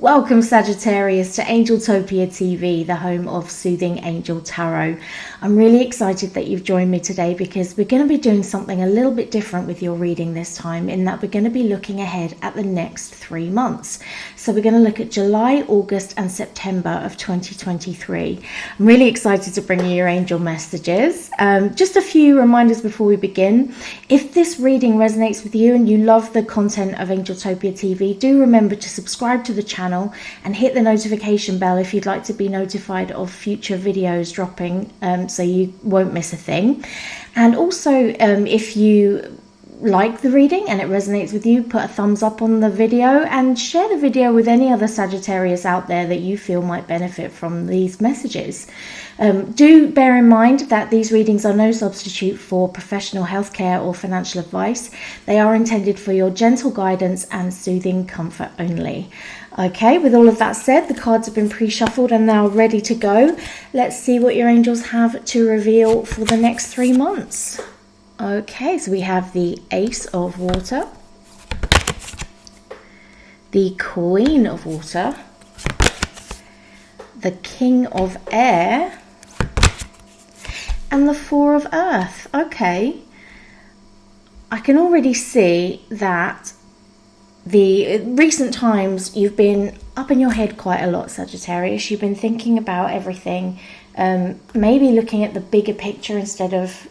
Welcome Sagittarius to Angeltopia TV, the home of Soothing Angel Tarot. I'm really excited that you've joined me today because we're going to be doing something a little bit different with your reading this time, in that we're going to be looking ahead at the next 3 months. So we're going to look at July, August and September of 2023. I'm really excited to bring you your angel messages. Just a few reminders before we begin. If this reading resonates with you and you love the content of Angeltopia TV, do remember to subscribe to the channel and hit the notification bell if you'd like to be notified of future videos dropping, so you won't miss a thing. And also, if you like the reading and it resonates with you, put a thumbs up on the video and share the video with any other Sagittarius out there that you feel might benefit from these messages. Do bear in mind that these readings are no substitute for professional healthcare or financial advice. They are intended for your gentle guidance and soothing comfort only. Okay, with all of that said, the cards have been pre-shuffled and now ready to go. Let's see what your angels have to reveal for the next 3 months. Okay, so we have the Ace of Water, the Queen of Water, the King of Air, and the Four of Earth. Okay, I can already see that the recent times you've been up in your head quite a lot, Sagittarius. You've been thinking about everything, maybe looking at the bigger picture instead of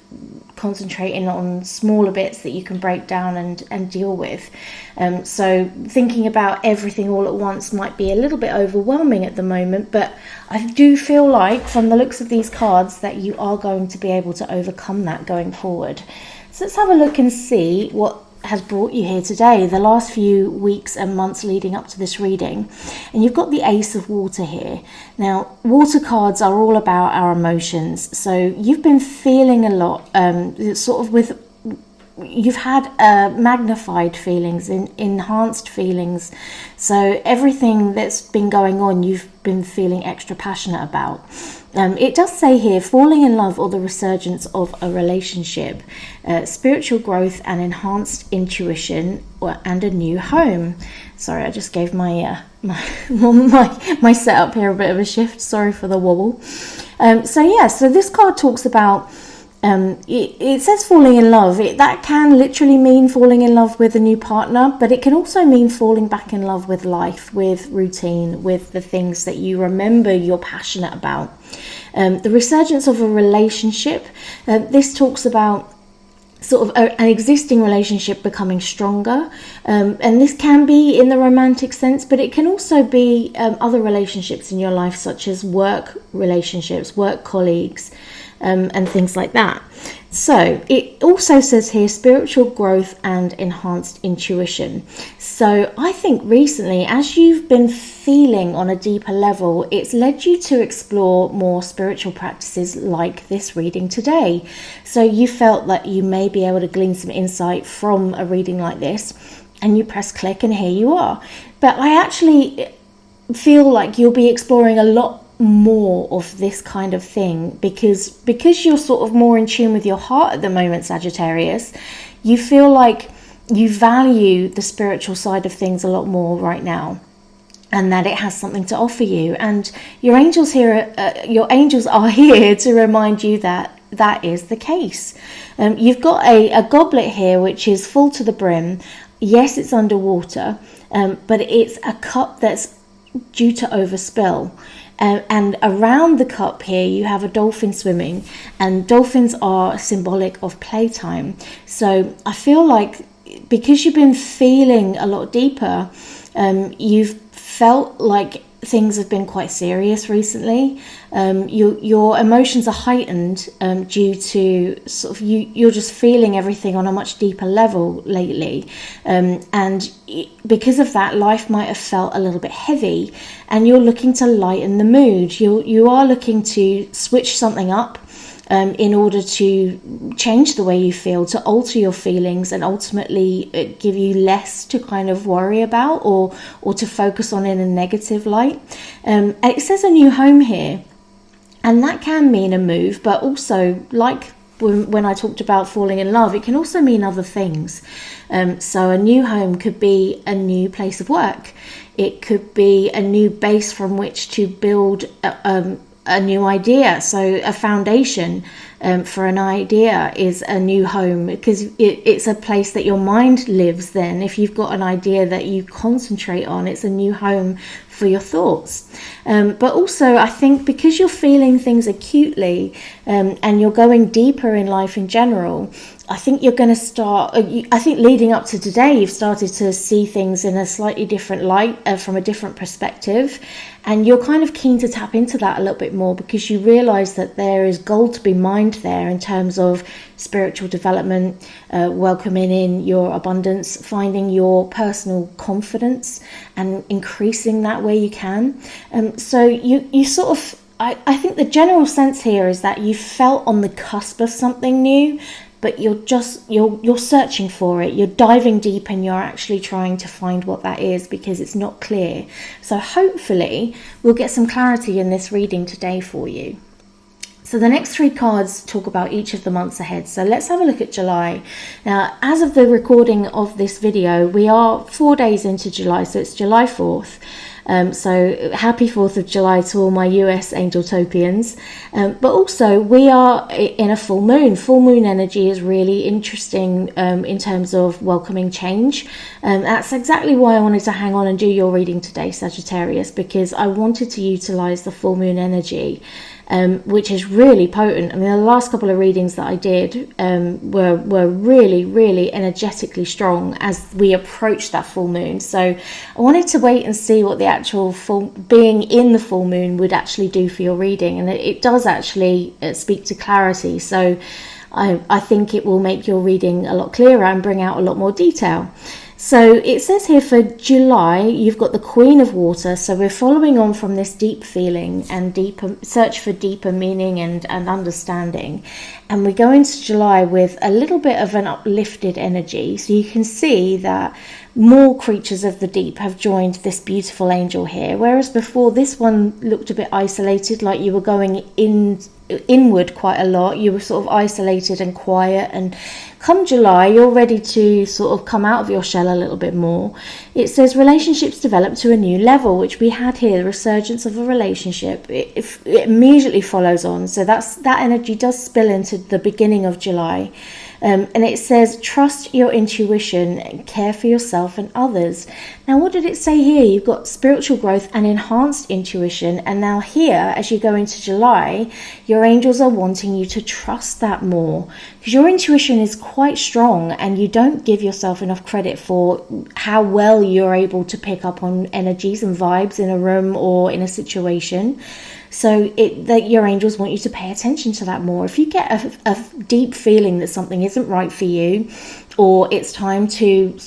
concentrating on smaller bits that you can break down and deal with. So thinking about everything all at once might be a little bit overwhelming at the moment, but I do feel like from the looks of these cards that you are going to be able to overcome that going forward. So let's have a look and see what has brought you here today, the last few weeks and months leading up to this reading. And you've got the Ace of Water here. Now, water cards are all about our emotions. So you've been feeling a lot, you've had magnified feelings, enhanced feelings. So everything that's been going on, you've been feeling extra passionate about. It does say here, falling in love or the resurgence of a relationship, spiritual growth and enhanced intuition, and a new home. Sorry, I just gave my my setup here a bit of a shift. Sorry for the wobble. So this card talks about, it says falling in love. That can literally mean falling in love with a new partner, but it can also mean falling back in love with life, with routine, with the things that you remember you're passionate about. The resurgence of a relationship, this talks about sort of an existing relationship becoming stronger, and this can be in the romantic sense, but it can also be other relationships in your life, such as work relationships, work colleagues, and things like that. So it also says here spiritual growth and enhanced intuition. So I think recently, as you've been feeling on a deeper level, it's led you to explore more spiritual practices like this reading today. So you felt that you may be able to glean some insight from a reading like this, and you press click and here you are. But I actually feel like you'll be exploring a lot more of this kind of thing because you're sort of more in tune with your heart at the moment, Sagittarius. You feel like you value the spiritual side of things a lot more right now, and that it has something to offer you. And your angels are here to remind you that that is the case. You've got a goblet here which is full to the brim. Yes, it's underwater, but it's a cup that's due to overspill. And around the cup here you have a dolphin swimming, and dolphins are symbolic of playtime. So I feel like because you've been feeling a lot deeper, you've felt like things have been quite serious recently. Your emotions are heightened due to sort of you're just feeling everything on a much deeper level lately, and because of that, life might have felt a little bit heavy, and you're looking to lighten the mood. You are looking to switch something up in order to change the way you feel, to alter your feelings and ultimately give you less to kind of worry about or to focus on in a negative light. It says a new home here, and that can mean a move, but also, like when I talked about falling in love, it can also mean other things. So a new home could be a new place of work. It could be a new base from which to build a new idea. So a foundation for an idea is a new home, because it's a place that your mind lives then. If you've got an idea that you concentrate on, it's a new home for your thoughts. But also, I think because you're feeling things acutely and you're going deeper in life in general, I think you're going to start, I think leading up to today, you've started to see things in a slightly different light, from a different perspective. And you're kind of keen to tap into that a little bit more, because you realize that there is gold to be mined there in terms of spiritual development, welcoming in your abundance, finding your personal confidence and increasing that where you can. So you sort of, I think the general sense here is that you felt on the cusp of something new, but you're searching for it. You're diving deep and you're actually trying to find what that is, because it's not clear. So hopefully we'll get some clarity in this reading today for you. So the next 3 cards talk about each of the months ahead. So let's have a look at July. Now, as of the recording of this video, we are 4 days into July, so it's July 4th. So happy 4th of July to all my US Angeltopians. But also we are in a full moon. Full moon energy is really interesting in terms of welcoming change. That's exactly why I wanted to hang on and do your reading today, Sagittarius, because I wanted to utilize the full moon energy, which is really potent. I mean, the last couple of readings that I did were really, really energetically strong as we approached that full moon. So I wanted to wait and see what the actual being in the full moon would actually do for your reading, and it does actually speak to clarity. So I think it will make your reading a lot clearer and bring out a lot more detail. So it says here for July, you've got the Queen of Water. So we're following on from this deep feeling and deeper search for deeper meaning and understanding. And we go into July with a little bit of an uplifted energy. So you can see that more creatures of the deep have joined this beautiful angel here. Whereas before, this one looked a bit isolated, like you were going inward quite a lot. You were sort of isolated and quiet, and come July you're ready to sort of come out of your shell a little bit more. It says relationships develop to a new level, which we had here, the resurgence of a relationship. It immediately follows on, so that energy does spill into the beginning of July. And it says, trust your intuition and care for yourself and others. Now, what did it say here? You've got spiritual growth and enhanced intuition. And now here, as you go into July, your angels are wanting you to trust that more, because your intuition is quite strong and you don't give yourself enough credit for how well you're able to pick up on energies and vibes in a room or in a situation. So that your angels want you to pay attention to that more. If you get a deep feeling that something isn't right for you, or it's time to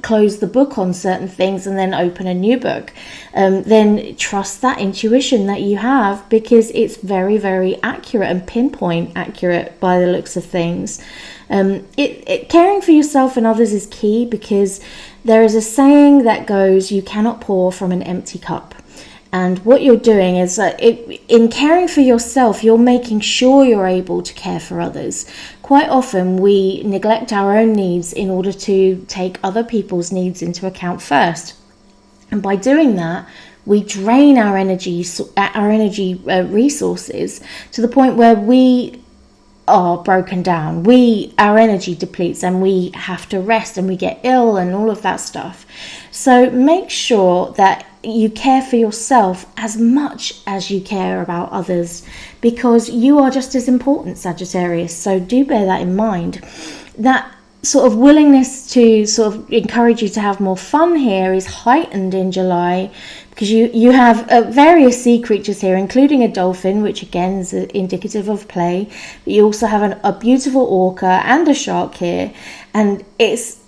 close the book on certain things and then open a new book, then trust that intuition that you have, because it's very, very accurate and pinpoint accurate by the looks of things. Caring for yourself and others is key, because there is a saying that goes, you cannot pour from an empty cup. And what you're doing is in caring for yourself, you're making sure you're able to care for others. Quite often we neglect our own needs in order to take other people's needs into account first. And by doing that, we drain our energy resources to the point where we are broken down. Our energy depletes and we have to rest and we get ill and all of that stuff. So make sure that you care for yourself as much as you care about others, because you are just as important, Sagittarius. So do bear that in mind. That sort of willingness to sort of encourage you to have more fun here is heightened in July, because you have various sea creatures here, including a dolphin, which again is indicative of play. But you also have a beautiful orca and a shark here, and it's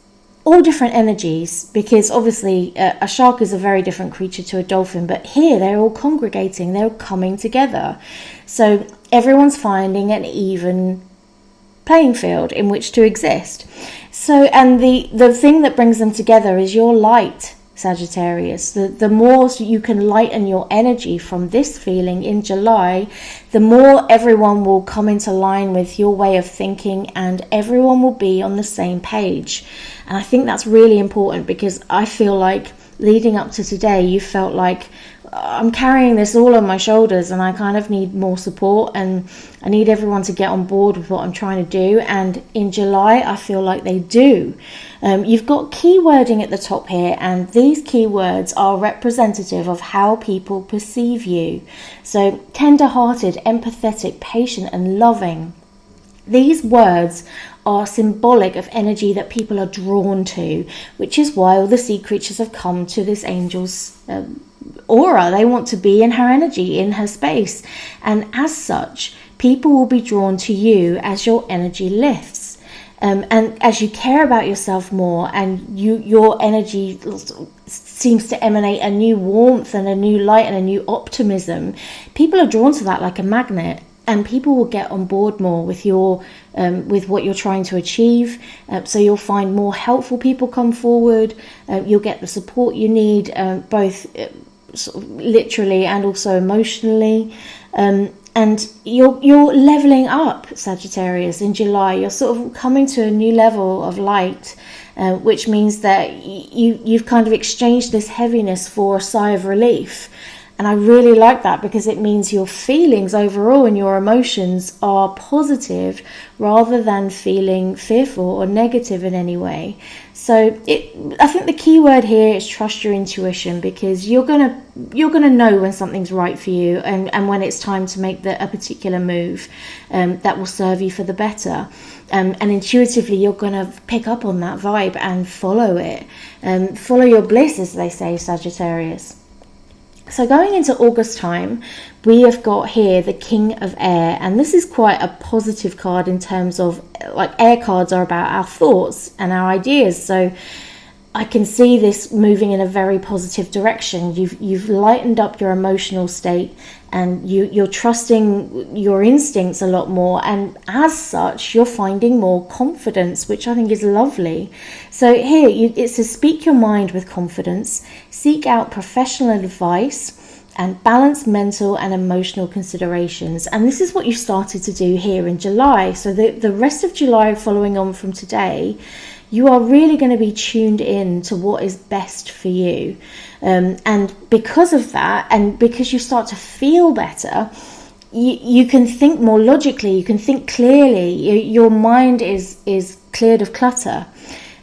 all different energies, because obviously a shark is a very different creature to a dolphin, but here they're all congregating, they're all coming together. So everyone's finding an even playing field in which to exist. So, and the thing that brings them together is your light, Sagittarius. The more you can lighten your energy from this feeling in July, the more everyone will come into line with your way of thinking, and everyone will be on the same page. And I think that's really important, because I feel like leading up to today, you felt like, I'm carrying this all on my shoulders and I kind of need more support, and I need everyone to get on board with what I'm trying to do. And in July, I feel like they do. You've got keywording at the top here, and these keywords are representative of how people perceive you. So tender-hearted, empathetic, patient, and loving. These words are symbolic of energy that people are drawn to, which is why all the sea creatures have come to this angel's aura. They want to be in her energy, in her space, and as such, people will be drawn to you as your energy lifts, and as you care about yourself more, and your energy seems to emanate a new warmth and a new light and a new optimism. People are drawn to that like a magnet, and people will get on board more with your with what you're trying to achieve. So you'll find more helpful people come forward. You'll get the support you need, both sort of literally and also emotionally. And you're leveling up, Sagittarius, in July. You're sort of coming to a new level of light, which means that you've kind of exchanged this heaviness for a sigh of relief. And I really like that, because it means your feelings overall and your emotions are positive rather than feeling fearful or negative in any way. So I think the key word here is trust your intuition, because you're gonna know when something's right for you, and when it's time to make a particular move that will serve you for the better. And intuitively, you're going to pick up on that vibe and follow it. Follow your bliss, as they say, Sagittarius. So going into August time, we have got here the King of Air, and this is quite a positive card in terms of, like, air cards are about our thoughts and our ideas. So I can see this moving in a very positive direction. You've lightened up your emotional state, and you're trusting your instincts a lot more, and as such you're finding more confidence, which I think is lovely. So here it says, speak your mind with confidence, seek out professional advice, and balance mental and emotional considerations. And this is what you started to do here in July. So the rest of July, following on from today, you are really going to be tuned in to what is best for you. And because of that, and because you start to feel better, you can think more logically, you can think clearly, your mind is cleared of clutter.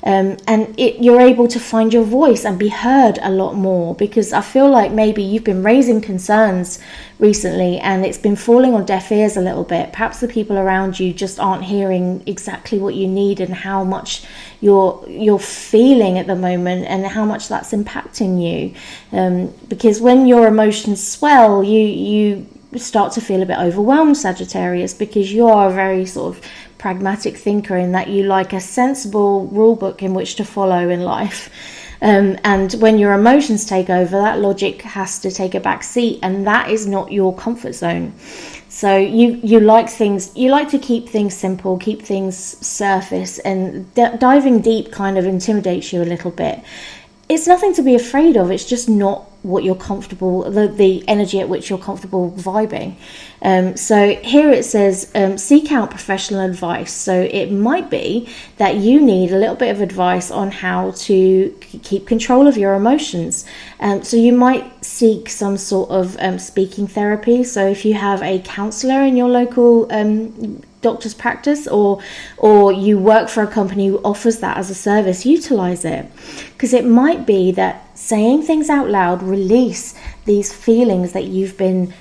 And you're able to find your voice and be heard a lot more, because I feel like maybe you've been raising concerns recently and it's been falling on deaf ears a little bit. Perhaps the people around you just aren't hearing exactly what you need and how much you're feeling at the moment and how much that's impacting you. Because when your emotions swell, you start to feel a bit overwhelmed, Sagittarius, because you are a very sort of pragmatic thinker in that you like a sensible rule book in which to follow in life. And when your emotions take over, that logic has to take a back seat, and that is not your comfort zone. So you like to keep things simple, keep things surface, and diving deep kind of intimidates you a little bit. It's nothing to be afraid of, it's just not what you're comfortable, the energy at which you're comfortable vibing. So here it says, seek out professional advice. So it might be that you need a little bit of advice on how to keep control of your emotions. So you might seek some sort of speaking therapy. So if you have a counsellor in your local doctor's practice, or you work for a company who offers that as a service, utilize it, because it might be that saying things out loud release these feelings that you've been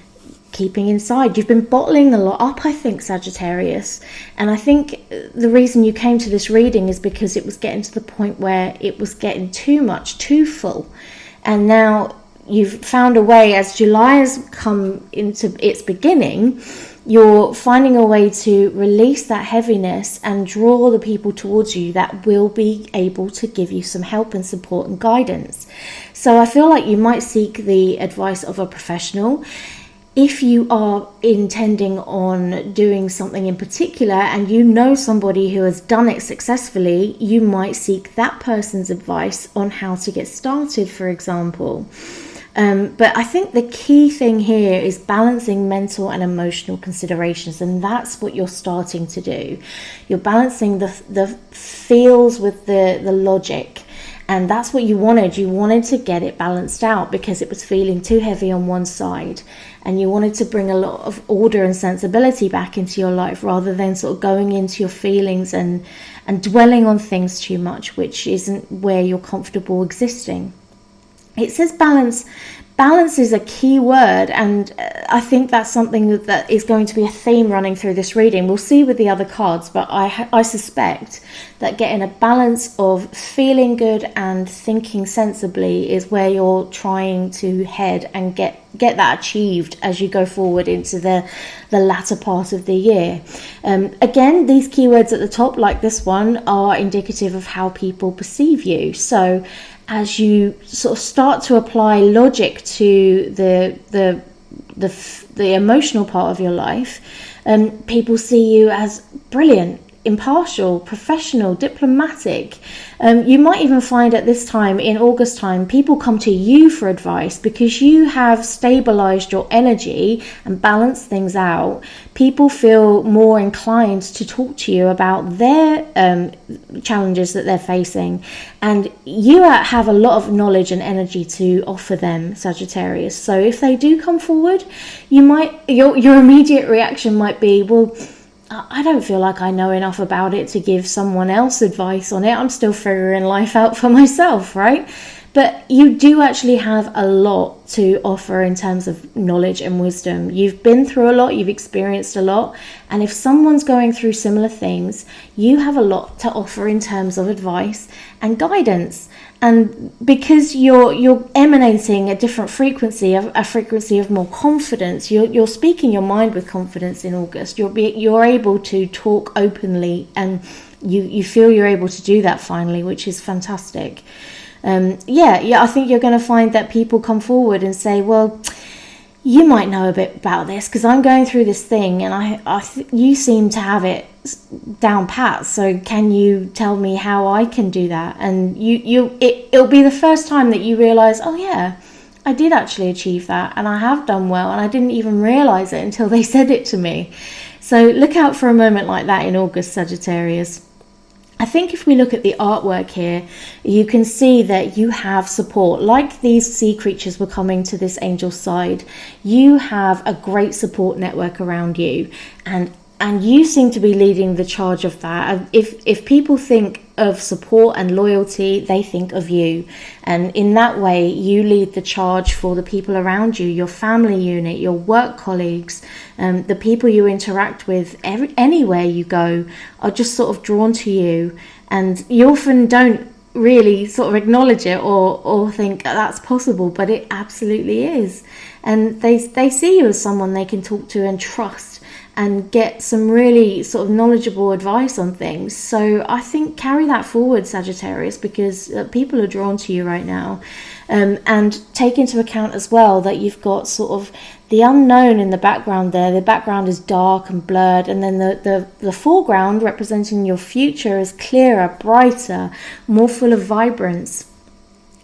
keeping inside. You've been bottling a lot up, I think, Sagittarius. And I think the reason you came to this reading is because it was getting to the point where it was getting too much, too full. And now you've found a way, as July has come into its beginning, you're finding a way to release that heaviness and draw the people towards you that will be able to give you some help and support and guidance. So I feel like you might seek the advice of a professional. If you are intending on doing something in particular and you know somebody who has done it successfully, you might seek that person's advice on how to get started, for example. But I think the key thing here is balancing mental and emotional considerations, and that's what you're starting to do. You're balancing the feels with the logic. And that's what you wanted. You wanted to get it balanced out because it was feeling too heavy on one side. And you wanted to bring a lot of order and sensibility back into your life rather than sort of going into your feelings and dwelling on things too much, which isn't where you're comfortable existing. It says balance. Balance is a key word, and I think that's something that is going to be a theme running through this reading. We'll see with the other cards, but I suspect that getting a balance of feeling good and thinking sensibly is where you're trying to head and get that achieved as you go forward into the latter part of the year. Again, these keywords at the top, like this one, are indicative of how people perceive you. So as you sort of start to apply logic to the emotional part of your life, people see you as brilliant, impartial, professional, diplomatic. You might even find at this time, in August time, people come to you for advice because you have stabilized your energy and balanced things out. People feel more inclined to talk to you about their challenges that they're facing, and you have a lot of knowledge and energy to offer them, Sagittarius. So if they do come forward, your immediate reaction might be, well, I don't feel like I know enough about it to give someone else advice on it. I'm still figuring life out for myself, right? But you do actually have a lot to offer in terms of knowledge and wisdom. You've been through a lot, you've experienced a lot. And if someone's going through similar things, you have a lot to offer in terms of advice and guidance. And because you're emanating a different frequency, a frequency of more confidence, you're speaking your mind with confidence in August. You're able to talk openly, and you feel you're able to do that finally, which is fantastic. I think you're going to find that people come forward and say, well, you might know a bit about this because I'm going through this thing, and you seem to have it down pat, so can you tell me how I can do that? And it'll be the first time that you realize, oh yeah, I did actually achieve that, and I have done well, and I didn't even realize it until they said it to me. So look out for a moment like that in August, Sagittarius. I think if we look at the artwork here, you can see that you have support. Like these sea creatures were coming to this angel side, you have a great support network around you, and you seem to be leading the charge of that. If people think of support and loyalty, they think of you. And in that way, you lead the charge for the people around you, your family unit, your work colleagues, the people you interact with anywhere you go are just sort of drawn to you. And you often don't really sort of acknowledge it or think that's possible, but it absolutely is. And they see you as someone they can talk to and trust and get some really sort of knowledgeable advice on things. So I think carry that forward, Sagittarius, because people are drawn to you right now. And take into account as well that you've got sort of the unknown in the background there. The background is dark and blurred, and then the foreground representing your future is clearer, brighter, more full of vibrance.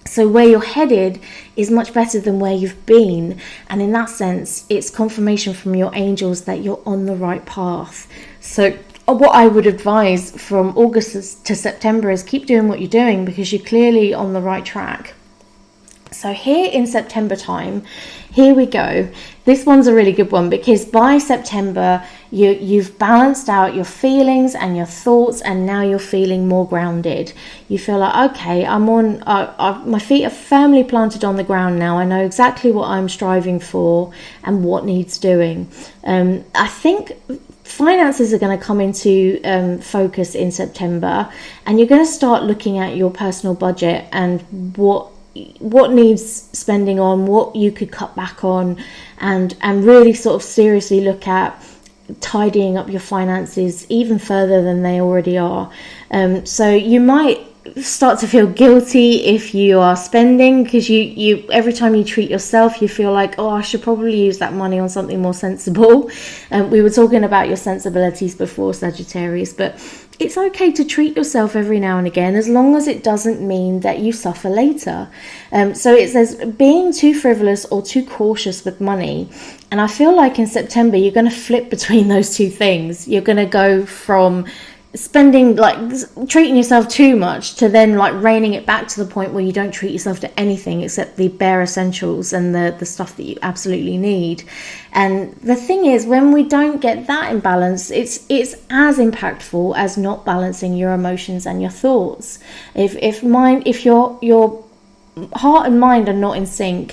So where you're headed is much better than where you've been. And in that sense, it's confirmation from your angels that you're on the right path. So what I would advise from August to September is keep doing what you're doing, because you're clearly on the right track. So here in September time, here we go. This one's a really good one, because by September, you've balanced out your feelings and your thoughts, and now you're feeling more grounded. You feel like, okay, my feet are firmly planted on the ground now. I know exactly what I'm striving for and what needs doing. I think finances are going to come into focus in September, and you're going to start looking at your personal budget and what needs spending on, what you could cut back on, and really sort of seriously look at tidying up your finances even further than they already are. So you might start to feel guilty if you are spending, because you every time you treat yourself, you feel like, oh, I should probably use that money on something more sensible. We were talking about your sensibilities before, Sagittarius, but it's okay to treat yourself every now and again, as long as it doesn't mean that you suffer later. So it says being too frivolous or too cautious with money. And I feel like in September, you're going to flip between those two things. You're going to go from spending, like treating yourself too much, to then like reining it back to the point where you don't treat yourself to anything except the bare essentials and the stuff that you absolutely need. And the thing is, when we don't get that in balance, it's as impactful as not balancing your emotions and your thoughts. If your heart and mind are not in sync,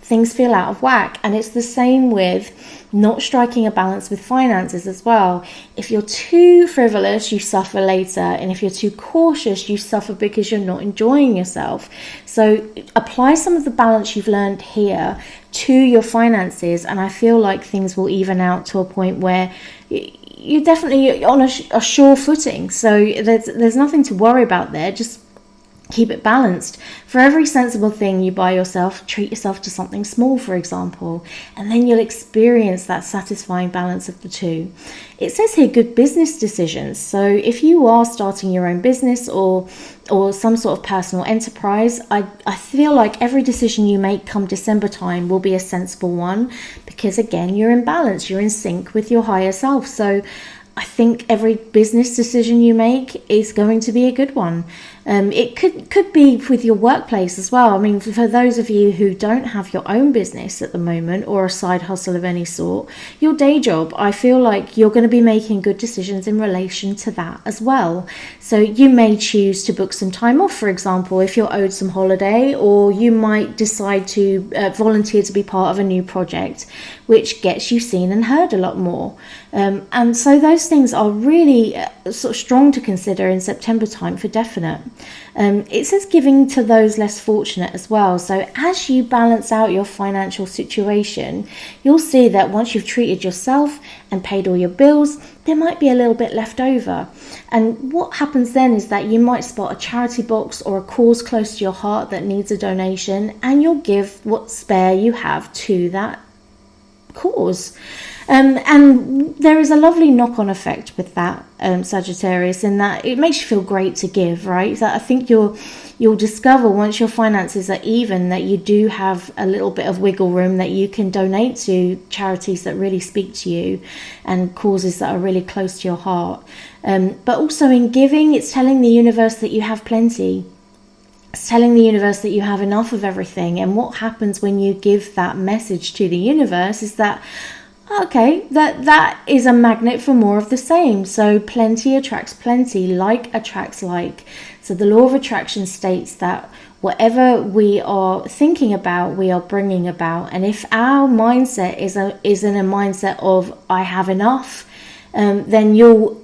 things feel out of whack. And it's the same with not striking a balance with finances as well. If you're too frivolous, you suffer later, and if you're too cautious, you suffer because you're not enjoying yourself. So apply some of the balance you've learned here to your finances, and I feel like things will even out to a point where you're definitely on a sure footing. So there's nothing to worry about there. Just keep it balanced. For every sensible thing you buy yourself, treat yourself to something small, for example, and then you'll experience that satisfying balance of the two. It says here good business decisions. So if you are starting your own business or some sort of personal enterprise, I feel like every decision you make come December time will be a sensible one, because again, you're in balance, you're in sync with your higher self. So I think every business decision you make is going to be a good one. It could be with your workplace as well. I mean, for those of you who don't have your own business at the moment, or a side hustle of any sort, your day job, I feel like you're going to be making good decisions in relation to that as well. So you may choose to book some time off, for example, if you're owed some holiday, or you might decide to volunteer to be part of a new project, which gets you seen and heard a lot more. And so those things are really sort of strong to consider in September time for definite. It says giving to those less fortunate as well. So as you balance out your financial situation, you'll see that once you've treated yourself and paid all your bills, there might be a little bit left over. And what happens then is that you might spot a charity box or a cause close to your heart that needs a donation, and you'll give what spare you have to that cause. And there is a lovely knock-on effect with that, Sagittarius, in that it makes you feel great to give, right? That I think you'll discover once your finances are even that you do have a little bit of wiggle room that you can donate to charities that really speak to you and causes that are really close to your heart. But also in giving, it's telling the universe that you have plenty. It's telling the universe that you have enough of everything. And what happens when you give that message to the universe is that, okay, that is a magnet for more of the same. So plenty attracts plenty, like attracts like. So the law of attraction states that whatever we are thinking about, we are bringing about. And if our mindset is in a mindset of I have enough, then you'll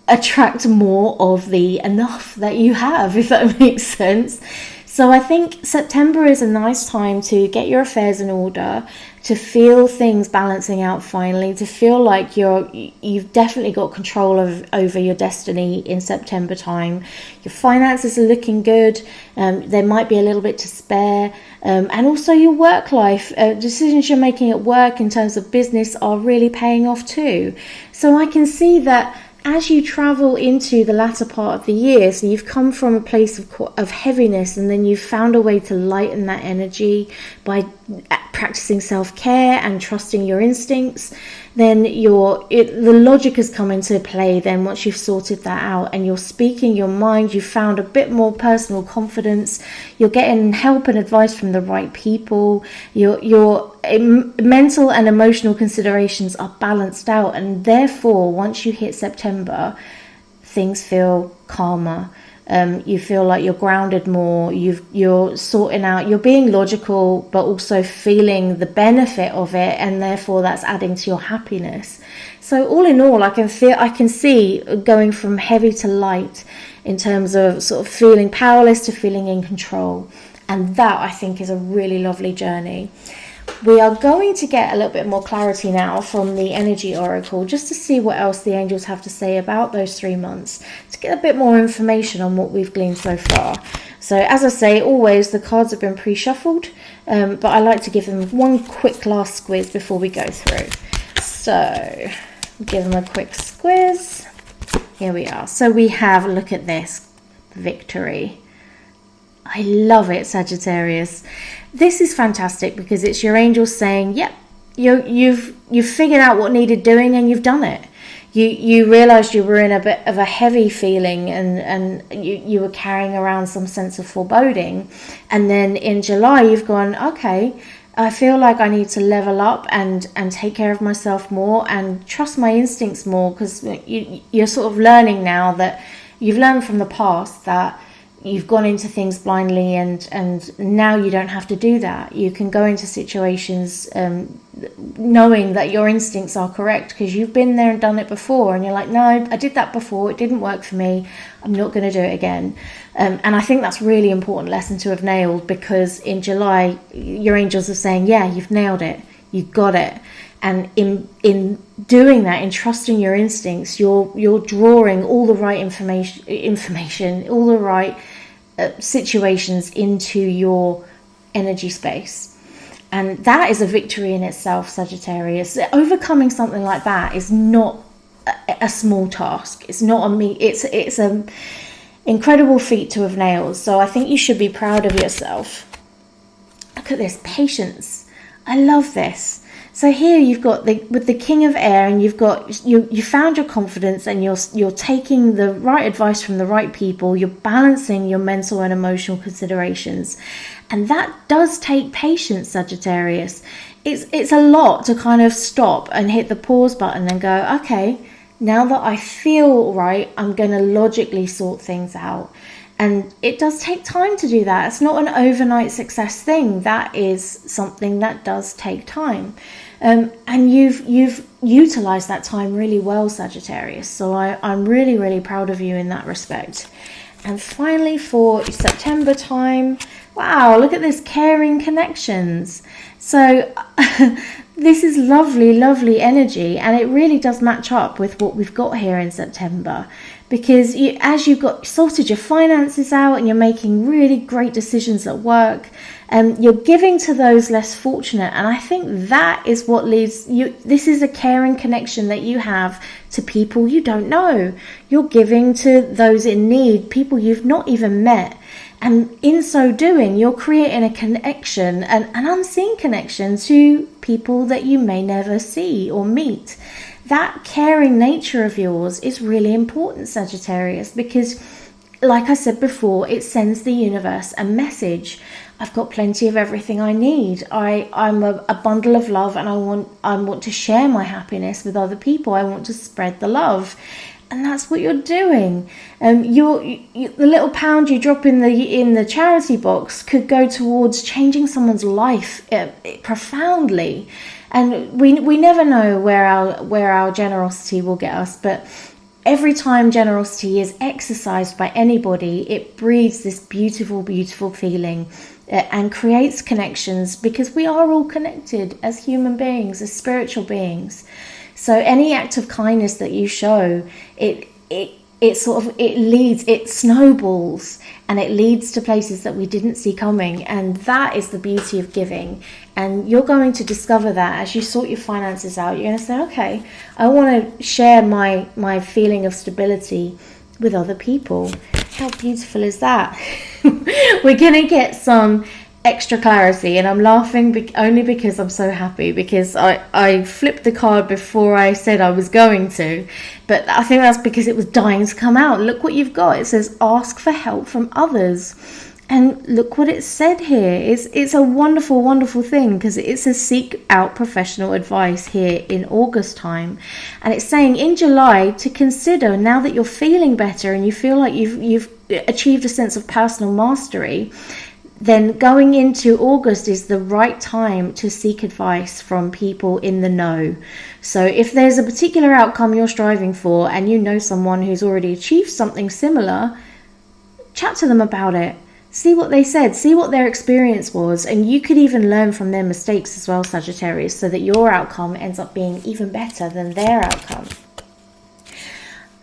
attract more of the enough that you have, if that makes sense. So I think September is a nice time to get your affairs in order, to feel things balancing out finally, to feel like you've definitely got control over your destiny in September time. Your finances are looking good. There might be a little bit to spare. And also your work life, decisions you're making at work in terms of business are really paying off too. So I can see that as you travel into the latter part of the year, so you've come from a place of heaviness, and then you've found a way to lighten that energy by practicing self-care and trusting your instincts, then the logic has come into play then once you've sorted that out, and you're speaking your mind, you've found a bit more personal confidence, you're getting help and advice from the right people, your mental and emotional considerations are balanced out, and therefore once you hit September, things feel calmer. You feel like you're grounded more, you're sorting out, you're being logical, but also feeling the benefit of it, and therefore that's adding to your happiness. So all in all, I can see going from heavy to light in terms of sort of feeling powerless to feeling in control. And that, I think, is a really lovely journey. we are going to get a little bit more clarity now from the energy oracle, just to see what else the angels have to say about those 3 months, to get a bit more information on what we've gleaned so far. So as I say, always the cards have been pre-shuffled, but I like to give them one quick last squiz before we go through. So give them a quick squiz. Here we are. So we have, look at this, victory. I love it, Sagittarius. This is fantastic because it's your angels saying, yep, you've figured out what needed doing and you've done it. You realized you were in a bit of a heavy feeling and you were carrying around some sense of foreboding. And then in July, you've gone, okay, I feel like I need to level up and take care of myself more and trust my instincts more, because you're sort of learning now that you've learned from the past that you've gone into things blindly, and now you don't have to do that. You can go into situations knowing that your instincts are correct because you've been there and done it before, and you're like, no, I did that before, it didn't work for me, I'm not going to do it again. And I think that's a really important lesson to have nailed, because in July your angels are saying, yeah, you've nailed it, you got it. And in doing that, in trusting your instincts, you're drawing all the right information, all the right situations into your energy space. And that is a victory in itself, Sagittarius. Overcoming something like that is not a small task. It's not it's an incredible feat to have nailed. So I think you should be proud of yourself. Look at this, patience. I love this. So here you've got with the King of Air, and you've got you found your confidence, and you're taking the right advice from the right people. You're balancing your mental and emotional considerations, and that does take patience, Sagittarius. It's a lot to kind of stop and hit the pause button and go, okay, now that I feel right, I'm going to logically sort things out. And it does take time to do that. It's not an overnight success thing. That is something that does take time. And you've utilized that time really well, Sagittarius. So I'm really, really proud of you in that respect. And finally, for September time, wow, look at this, caring connections. So this is lovely, lovely energy. And it really does match up with what we've got here in September. Because as you've got sorted your finances out and you're making really great decisions at work, you're giving to those less fortunate. And I think that is what leads you. This is a caring connection that you have to people you don't know. You're giving to those in need, people you've not even met. And in so doing, you're creating a connection, an unseen connection to people that you may never see or meet. That caring nature of yours is really important, Sagittarius, because like I said before, it sends the universe a message. I've got plenty of everything I need. I'm a bundle of love, and I want to share my happiness with other people. I want to spread the love. And that's what you're doing. The little pound you drop in the charity box could go towards changing someone's life profoundly. And we never know where our generosity will get us, but every time generosity is exercised by anybody, it breeds this beautiful, beautiful feeling and creates connections, because we are all connected as human beings, as spiritual beings. So any act of kindness that you show, it snowballs, and it leads to places that we didn't see coming. And that is the beauty of giving. And you're going to discover that as you sort your finances out. You're going to say, okay, I want to share my feeling of stability with other people. How beautiful is that? We're going to get some extra clarity, and I'm laughing only because I'm so happy, because I flipped the card before I said I was going to, but I think that's because it was dying to come out. Look what you've got. It says ask for help from others, and look what it said here. It's a wonderful, wonderful thing, because it says seek out professional advice here in August time, and it's saying in July to consider, now that you're feeling better and you feel like you've achieved a sense of personal mastery, then going into August is the right time to seek advice from people in the know. So if there's a particular outcome you're striving for, and you know someone who's already achieved something similar, chat to them about it. See what they said, see what their experience was, and you could even learn from their mistakes as well, Sagittarius, so that your outcome ends up being even better than their outcome.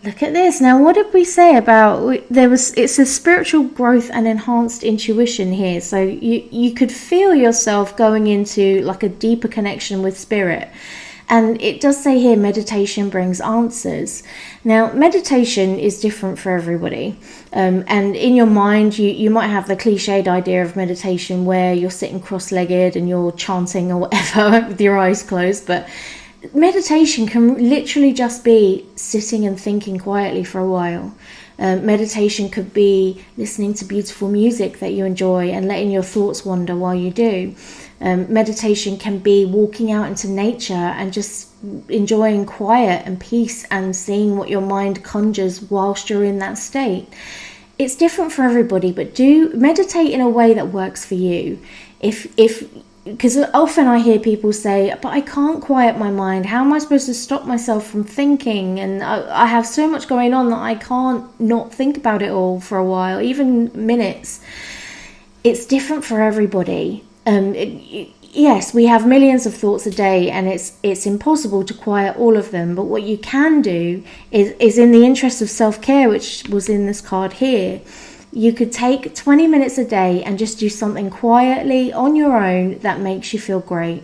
Look at this. Now, what did we say about, it's a spiritual growth and enhanced intuition here. So you could feel yourself going into like a deeper connection with spirit. And it does say here, meditation brings answers. Now, meditation is different for everybody. And in your mind, you might have the cliched idea of meditation where you're sitting cross-legged and you're chanting or whatever with your eyes closed. But meditation can literally just be sitting and thinking quietly for a while. Meditation could be listening to beautiful music that you enjoy and letting your thoughts wander while you do. Meditation can be walking out into nature and just enjoying quiet and peace and seeing what your mind conjures whilst you're in that state. It's different for everybody, but do meditate in a way that works for you. Because often I hear people say, but I can't quiet my mind. How am I supposed to stop myself from thinking? And I have so much going on that I can't not think about it all for a while, even minutes. It's different for everybody. Yes, we have millions of thoughts a day, and it's impossible to quiet all of them. But what you can do is in the interest of self-care, which was in this card here, you could take 20 minutes a day and just do something quietly on your own that makes you feel great.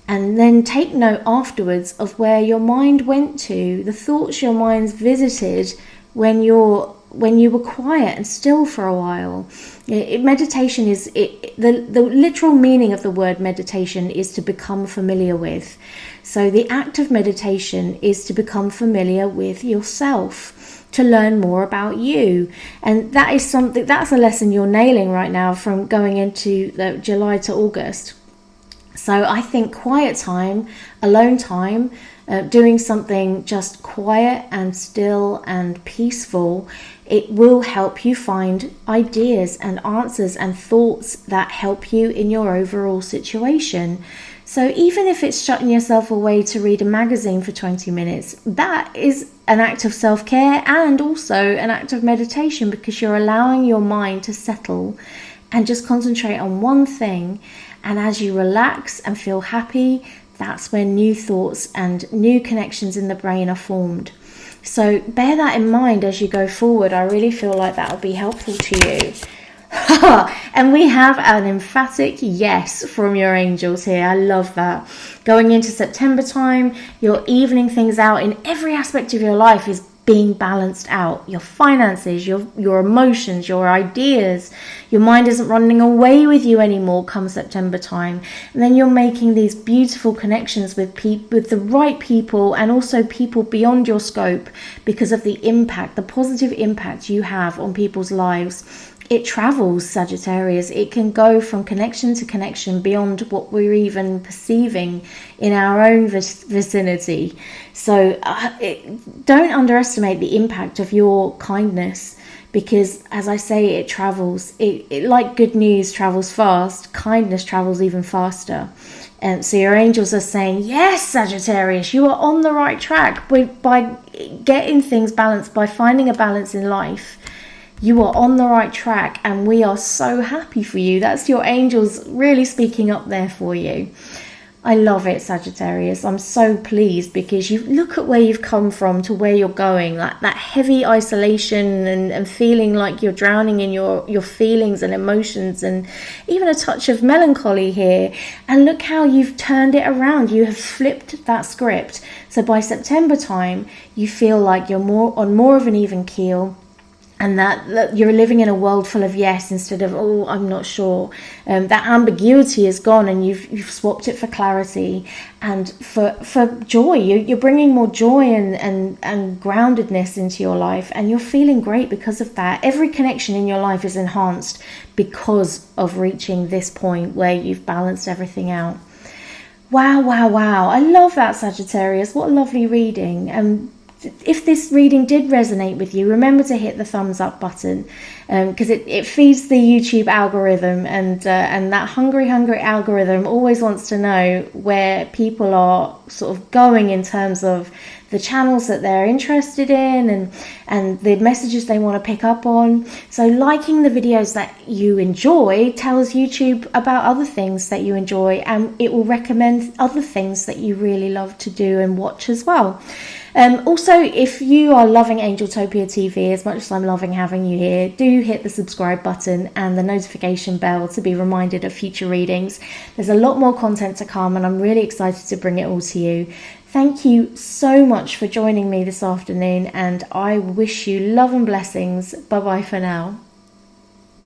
And then take note afterwards of where your mind went to, the thoughts your mind visited when you were quiet and still for a while. Meditation is, the literal meaning of the word meditation is to become familiar with. So the act of meditation is to become familiar with yourself, to learn more about you. And that's a lesson you're nailing right now from going into the July to August. So I think quiet time, alone time, doing something just quiet and still and peaceful, it will help you find ideas and answers and thoughts that help you in your overall situation. So even if it's shutting yourself away to read a magazine for 20 minutes, that is an act of self-care and also an act of meditation, because you're allowing your mind to settle and just concentrate on one thing. And as you relax and feel happy, that's when new thoughts and new connections in the brain are formed. So bear that in mind as you go forward. I really feel like that will be helpful to you. And we have an emphatic yes from your angels here. I love that. Going into September time, you're evening things out in every aspect of your life is being balanced out. Your finances, your emotions, your ideas. Your mind isn't running away with you anymore come September time. And then you're making these beautiful connections with the right people, and also people beyond your scope, because of the impact, the positive impact you have on people's lives. It travels, Sagittarius. It can go from connection to connection beyond what we're even perceiving in our own vicinity. So don't underestimate the impact of your kindness, because, as I say, it travels. It like good news travels fast, kindness travels even faster. And so your angels are saying, yes, Sagittarius, you are on the right track by getting things balanced, by finding a balance in life. You are on the right track, and we are so happy for you. That's your angels really speaking up there for you. I love it, Sagittarius. I'm so pleased, because you look at where you've come from to where you're going, like that heavy isolation and feeling like you're drowning in your feelings and emotions, and even a touch of melancholy here. And look how you've turned it around. You have flipped that script. So by September time, you feel like you're on more of an even keel. And that you're living in a world full of yes instead of, oh, I'm not sure. That ambiguity is gone, and you've swapped it for clarity and for joy. You're bringing more joy and groundedness into your life, and you're feeling great because of that. Every connection in your life is enhanced because of reaching this point where you've balanced everything out. Wow, wow, wow. I love that, Sagittarius. What a lovely reading. If this reading did resonate with you, remember to hit the thumbs up button, because it feeds the YouTube algorithm, and that hungry algorithm always wants to know where people are sort of going in terms of the channels that they're interested in, and the messages they want to pick up on. So liking the videos that you enjoy tells YouTube about other things that you enjoy, and it will recommend other things that you really love to do and watch as well. Also, if you are loving Angeltopia TV as much as I'm loving having you here, do hit the subscribe button and the notification bell to be reminded of future readings. There's a lot more content to come, and I'm really excited to bring it all to you. Thank you so much for joining me this afternoon, and I wish you love and blessings. Bye bye for now.